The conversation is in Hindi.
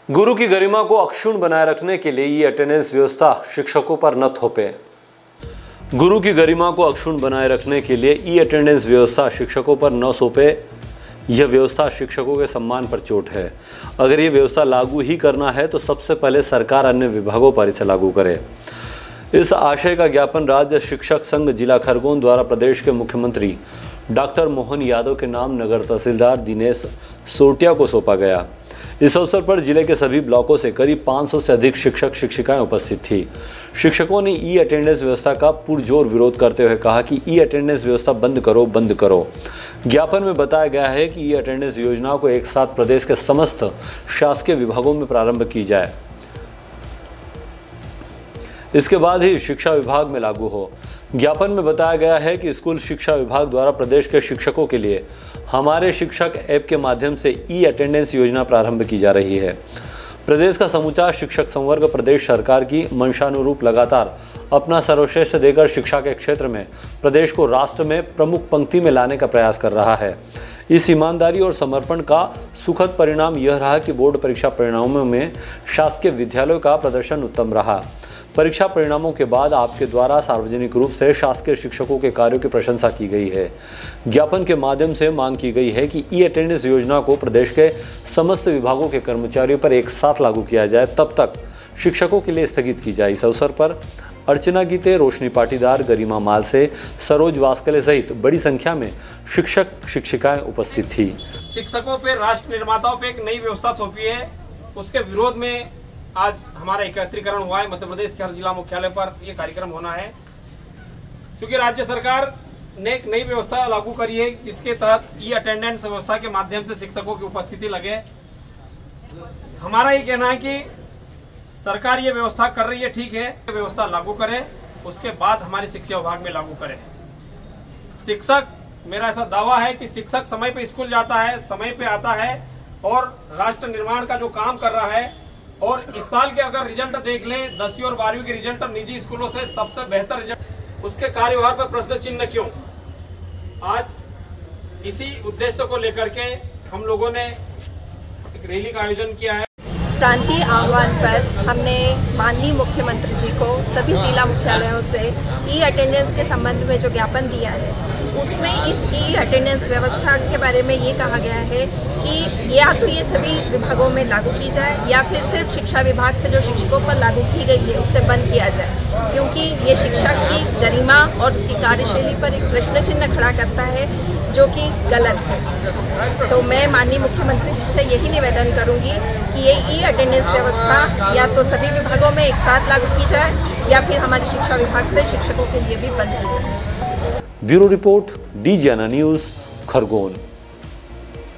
गुरु की गरिमा को अक्षुण्ण बनाए रखने के लिए ये अटेंडेंस व्यवस्था शिक्षकों पर न थोपे। गुरु की गरिमा को अक्षुण्ण बनाए रखने के लिए ई अटेंडेंस व्यवस्था शिक्षकों पर न सौंपे। यह व्यवस्था शिक्षकों के सम्मान पर चोट है। अगर ये व्यवस्था लागू ही करना है तो सबसे पहले सरकार अन्य विभागों पर इसे लागू करे। इस आशय का ज्ञापन राज्य शिक्षक संघ जिला खरगोन द्वारा प्रदेश के मुख्यमंत्री डॉक्टर मोहन यादव के नाम नगर तहसीलदार दिनेश सोटिया को सौंपा गया। इस अवसर पर जिले के सभी ब्लॉकों से करीब 500 से अधिक शिक्षक शिक्षिकाएं उपस्थित थी। शिक्षकों ने ई अटेंडेंस व्यवस्था का पुरजोर विरोध करते हुए कहा कि ई अटेंडेंस व्यवस्था बंद करो। ज्ञापन में बताया गया है कि ई अटेंडेंस योजना को एक साथ प्रदेश के समस्त शासकीय विभागों में प्रारंभ की जाए, इसके बाद ही शिक्षा विभाग में लागू हो। ज्ञापन में बताया गया है कि स्कूल शिक्षा विभाग द्वारा प्रदेश के शिक्षकों के लिए हमारे शिक्षक ऐप के माध्यम से ई अटेंडेंस योजना प्रारंभ की जा रही है। प्रदेश का समूचा शिक्षक संवर्ग प्रदेश सरकार की मंशानुरूप लगातार अपना सर्वश्रेष्ठ देकर शिक्षा के क्षेत्र में प्रदेश को राष्ट्र में प्रमुख पंक्ति में लाने का प्रयास कर रहा है। इस ईमानदारी और समर्पण का सुखद परिणाम यह रहा कि बोर्ड परीक्षा परिणामों में शासकीय विद्यालयों का प्रदर्शन उत्तम रहा। परीक्षा परिणामों के बाद आपके द्वारा सार्वजनिक रूप से शासकीय शिक्षकों के कार्यों की प्रशंसा की गई है। ज्ञापन के माध्यम से मांग की गई है कि ई अटेंडेंस योजना को प्रदेश के समस्त विभागों के कर्मचारियों पर एक साथ लागू किया जाए, तब तक शिक्षकों के लिए स्थगित की जाए। इस अवसर पर अर्चना गीते, रोशनी पाटीदार, गरिमा मालसे, सरोज वास्कले सहित बड़ी संख्या में शिक्षक शिक्षिकाएं उपस्थित थी। शिक्षकों पे, राष्ट्र निर्माताओं पे एक नई व्यवस्था थोपी है, उसके विरोध में आज हमारा एकत्रीकरण हुआ है। मध्य प्रदेश के हर जिला मुख्यालय पर यह कार्यक्रम होना है, क्योंकि राज्य सरकार ने एक नई व्यवस्था लागू करी है जिसके तहत ई अटेंडेंस व्यवस्था के माध्यम से शिक्षकों की उपस्थिति लगे। हमारा ये कहना है कि सरकार ये व्यवस्था कर रही है, ठीक है, व्यवस्था लागू करे, उसके बाद हमारे शिक्षा विभाग में लागू करे। शिक्षक, मेरा ऐसा दावा है कि शिक्षक समय पे स्कूल जाता है, समय पे आता है और राष्ट्र निर्माण का जो काम कर रहा है। और इस साल के अगर रिजल्ट देख लें, 10वीं और 12वीं के रिजल्ट निजी स्कूलों से सबसे बेहतर रिजल्ट, उसके कार्यभार पर प्रश्न चिन्ह क्यों? आज इसी उद्देश्य को लेकर के हम लोगों ने एक रैली का आयोजन किया है। प्रांतीय आह्वान पर हमने माननीय मुख्यमंत्री जी को सभी जिला मुख्यालयों से ई अटेंडेंस के संबंध में जो ज्ञापन दिया है, उसमें इस ई अटेंडेंस व्यवस्था के बारे में ये कहा गया है कि या तो ये सभी विभागों में लागू की जाए या फिर सिर्फ शिक्षा विभाग से जो शिक्षकों पर लागू की गई है उसे बंद किया जाए, क्योंकि ये शिक्षक की गरिमा और उसकी कार्यशैली पर एक प्रश्न चिन्ह खड़ा करता है जो कि गलत है। तो मैं माननीय मुख्यमंत्री जी से यही निवेदन करूंगी कि ये ई अटेंडेंस व्यवस्था या तो सभी विभागों में एक साथ लागू की जाए या फिर हमारी शिक्षा विभाग से शिक्षकों के लिए भी बंद की जाए। Bureau report, DGNA news, Khargone.